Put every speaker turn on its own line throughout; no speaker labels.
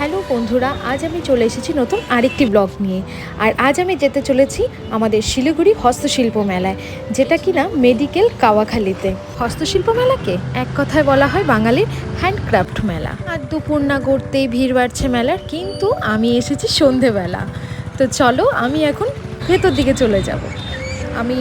Hello বন্ধুরা, আজ আমি চলে এসেছি নতুন আরেকটি ব্লগ নিয়ে। আর আজ আমি যেতে চলেছি আমাদের শিলিগুড়ি হস্তশিল্প মেলায়, যেটা কিনা মেডিকেল কাওয়াখালীতে। হস্তশিল্প মেলাকে এক কথায় বলা হয় বাঙালির হ্যান্ডক্রাফট মেলা। আর দুপুর না গড়তেই ভিড় বাড়ছে মেলার, কিন্তু আমি এসেছি সন্ধেবেলা। তো চলো আমি এখন ভেতর দিকে চলে যাব। আমি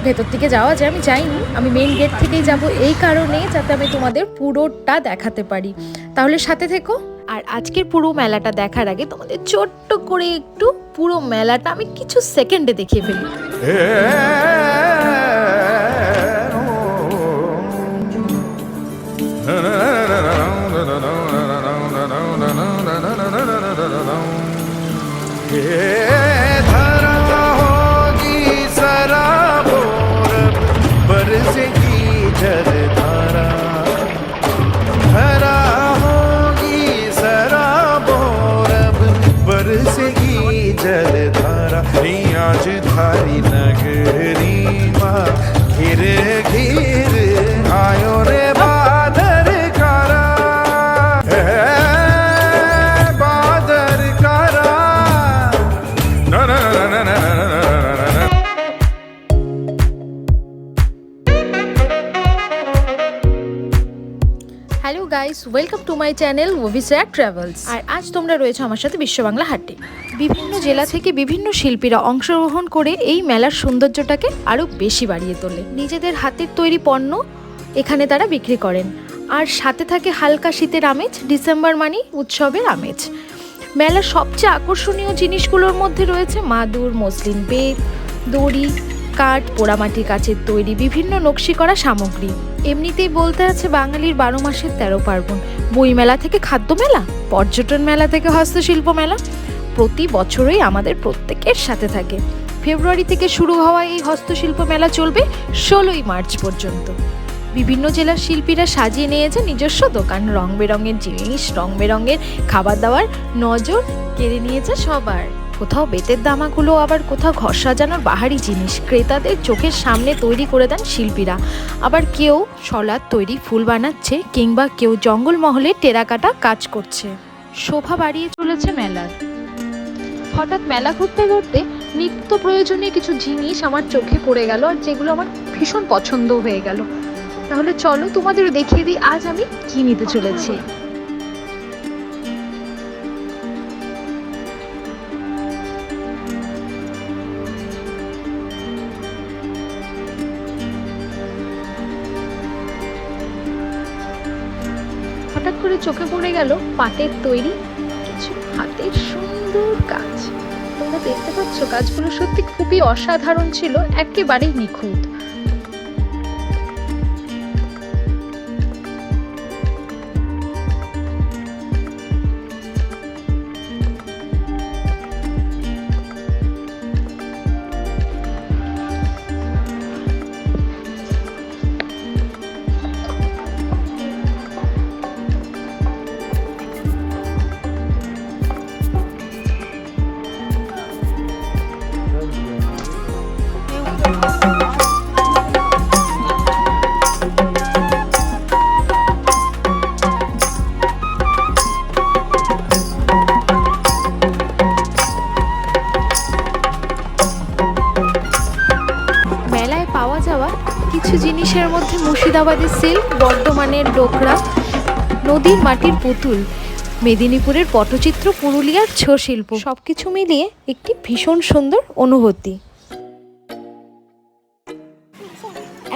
ভেতর দিকে যাওয়া যায়, আমি যাইনি, আমি মেইন গেট থেকেই যাব, এই কারণে যাতে আমি তোমাদের পুরোটা দেখাতে পারি। তাহলে সাথে থেকো। আর আজকের পুরো মেলাটা দেখার আগে তোমাদের ছোট্ট করে একটু পুরো মেলাটা আমি কিছু সেকেন্ডে দেখিয়ে ফেলি।
जलधारा आज थारी नगरी माँ घिर घिर आयो रे बादर कारा बादर कारा ना ना ना ना ना ना।
Hello guys, welcome to my channel ওভিসেয়ার ট্রাভেলস। আর আজ তোমরা রয়েছো আমার সাথে বিশ্ব বাংলা হাটে। বিভিন্ন জেলা থেকে বিভিন্ন শিল্পীরা অংশগ্রহণ করে এই মেলার সৌন্দর্যটাকে আরও বেশি বাড়িয়ে তোলে। নিজেদের হাতের তৈরি পণ্য এখানে তারা বিক্রি করেন। আর সাথে থাকে হালকা শীতের আমেজ, ডিসেম্বর মানে উৎসবের আমেজ। মেলার সবচেয়ে আকর্ষণীয় জিনিসগুলোর মধ্যে রয়েছে মাদুর, মসলিন বেত, দড়ি, কাঠ, পোড়ামাটি কাচের তৈরি বিভিন্ন নকশি করা সামগ্রী। এমনিতেই বলতে আছে বাঙালির 12 মাসের 13 পার্বণ। বই মেলা থেকে খাদ্য মেলা, পর্যটন মেলা থেকে হস্তশিল্প মেলা প্রতি বছরই আমাদের প্রত্যেকের সাথে থাকে। ফেব্রুয়ারি থেকে শুরু হওয়া এই হস্তশিল্প মেলা চলবে 16ই মার্চ পর্যন্ত। বিভিন্ন জেলার শিল্পীরা সাজিয়ে নিয়েছে নিজস্ব দোকান। রং বেরঙের জিনিস, রং বেরঙের খাবার দাবার নজর কেড়ে নিয়েছে সবার। কোথাও বেতের দামাগুলো, আবার কোথাও ঘর সাজানোর বাহারি জিনিস ক্রেতাদের চোখের সামনে তৈরি করে দেন শিল্পীরা। আবার কেউ শলার তৈরি ফুল বানাচ্ছে, কিংবা কেউ জঙ্গলমহলে টেরাকাটা কাজ করছে। শোভা বাড়িয়ে চলেছে মেলার। হঠাৎ মেলা ঘুরতে ঘুরতে নিত্য প্রয়োজনীয় কিছু জিনিস আমার চোখে পড়ে গেল, আর যেগুলো আমার ভীষণ পছন্দ হয়ে গেল। তাহলে চলো তোমাদের দেখিয়ে দিই আজ আমি কি নিতে চলেছি। হঠাৎ করে চোখে পড়ে গেল পাটের তৈরি কিছু হাতের সুন্দর কাজ। তোমরা দেখতে পাচ্ছ কাজগুলো সত্যি খুবই অসাধারণ ছিল, একেবারেই নিখুঁত। মেলায় পাওয়া যাওয়া কিছু জিনিসের মধ্যে মুর্শিদাবাদের সিল্ক, বর্ধমানের ডোকরা, নদীর মাটির পুতুল, মেদিনীপুরের পটচিত্র, পুরুলিয়ার ছৌ শিল্প, সবকিছু মিলিয়ে একটি ভীষণ সুন্দর অনুভূতি।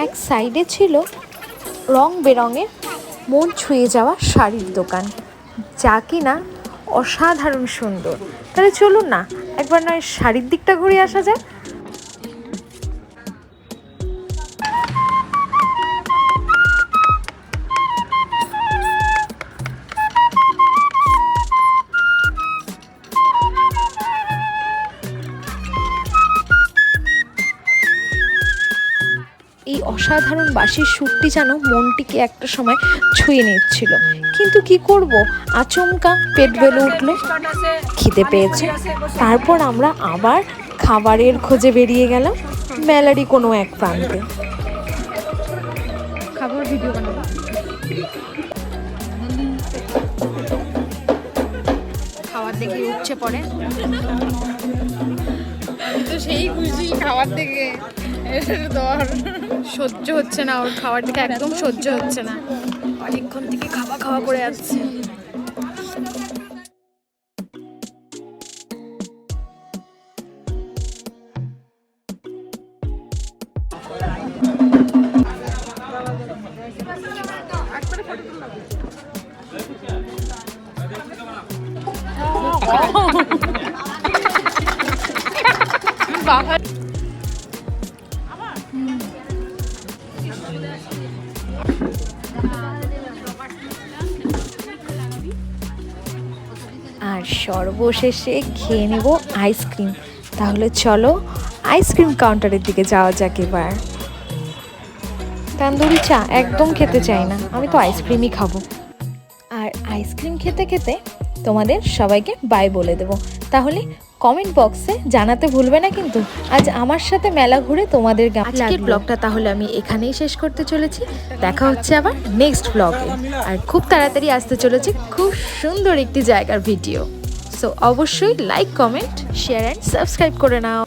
এক সাইডে ছিল রং বেরঙের মন ছুঁয়ে যাওয়া শাড়ির দোকান, যা কিনা অসাধারণ সুন্দর। তাহলে চলুন না একবার নয় শাড়ির দিকটা ঘুরে আসা যায়। এই অসাধারণ বাঁশির সুরটি যেন মনটিকে একটা সময় ছুঁয়ে নিচ্ছিল, কিন্তু কি করব, আচমকা পেট বেলে উঠলো, খিদে পেয়েছে। তারপর আমরা আবার খাবারের খোঁজে বেরিয়ে গেলাম মেলারই কোনো এক প্রান্তে। খাবার ভিডিও বানাবো। দেখি উঠছে পরে।
আমি তো সেই খুশি খাবার থেকে ধর
সহ্য হচ্ছে না ওর খাওয়ার থেকে, একদম সহ্য হচ্ছে না, অনেকক্ষণ থেকে খাওয়া খাওয়া করে আসছে।
বাবা
আর সর্বশেষে খেয়ে নেব আইসক্রিম। তাহলে চলো আইসক্রিম কাউন্টারের দিকে যাওয়া যাক এবার। তান্দুরি চা একদম খেতে চাই না, আমি তো আইসক্রিমই খাবো। আর আইসক্রিম খেতে খেতে তোমাদের সবাইকে বাই বলে দেব। তাহলে কমেন্ট বক্সে জানাতে ভুলবে না কিন্তু আজ আমার সাথে মেলা ঘুরে তোমাদের আজকের ব্লগটা তাহলে আমি এখানেই শেষ করতে চলেছি। দেখা হচ্ছে আবার নেক্সট ব্লগে। আর খুব তাড়াতাড়ি আসতে চলেছে খুব সুন্দর একটি জায়গার ভিডিও। সো অবশ্যই like, comment, share and subscribe করে নাও।